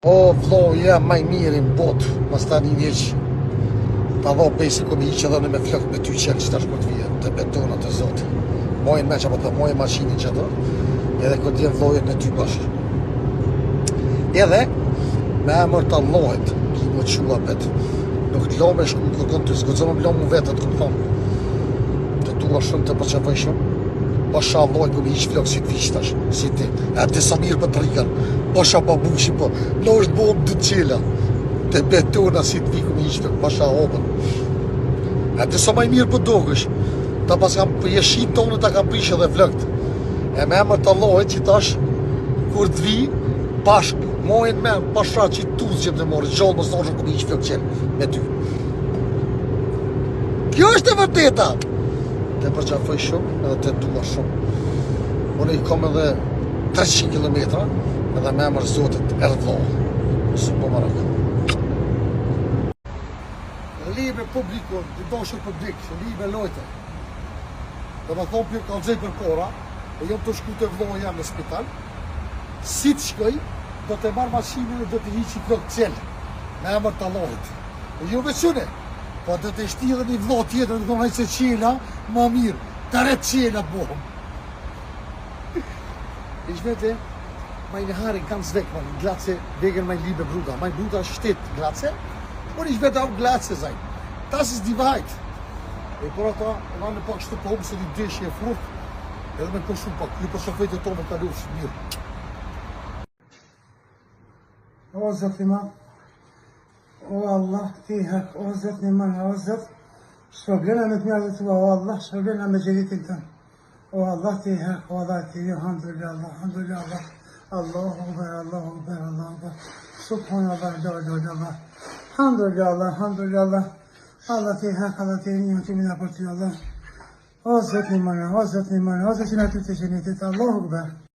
O, vllau jam maj mirë në botë, mas ta një veç. Ta dho besi ku mi i që dhënë me flëk me ty qelë që tash për të vijë, të betona të zotë. Mojnë me që apo të mojnë mashinin që do, edhe këtë djenë vlojët në ty bashkë. Edhe, me emër të Allahit, ki më qua betë. Nuk të lo me shku në kërkën të zgëzë më lo mu vetët, këtë thonë. Të tua shumë të përqepën shumë. Pasha Allahit ku mi iq flok si të vishë tash, si ti. E disa mirë për të rikën. Pasha pa bushi po, në është bom të qela. Të betona si të vi ku mi iq flok, pasha hopën. E disa maj mirë për dogësh. Ta pas kam për jeshin tonë ta kam prishë edhe flokët. E me emër të Allahit që tash, kur të vi, bashkë, mojnë me pasha që i tuzë që më të morë, gjallë më së ku mi iq flok qelë, me ty. Kjo është e vërteta. Të përqafoj shumë edhe të dua shumë. Unë i kom edhe 300 kilometra edhe me emër Zotit Erdhlohë. Së po marakë. Libe publiko, i doshër publik, libe lojte. Dhe më thonë për kalëzej për kora, e jom të shku të Erdhlohë jam në spital. Si të shkoj, do të marrë mashinën e do të hiqi krok qelë, me emër të Allahit. E ju veçune. Po do të shti edhe një vlo tjetër, dhe konë hajtë se qela, ma mirë, të retë qela bohëm. I shmete, ma i në harin kanë zvek, ma i glace, vegen ma i libe bruda, ma i bruda shtetë glace, por i shmete au glace zajnë. Tas is divajt. E por ata, e ma në pak shtë pohëm, se një deshje e furt, edhe me për shumë pak, një për shofet e to me kalu shumë mirë. O, Zotima. O Allah, ti hak, o Zot në manë, o Zot, shpërblena me të mjallë tua, o Allah, shpërblena me gjeritin tënë. O Allah, ti hak, o Allah, ti ju, hamdulillah Allah, hamdulillah Allah, Allahu Akbar, Allahu Akbar, Allahu Akbar, subhanallah, Allah, hamdulillah Allah, hamdulillah Allah, Allah ti hak, Allah ti një që mina për ty Allah. O Zot në manë, o Zot në manë, o Zot që në ty të gjenitit, Allahu Akbar.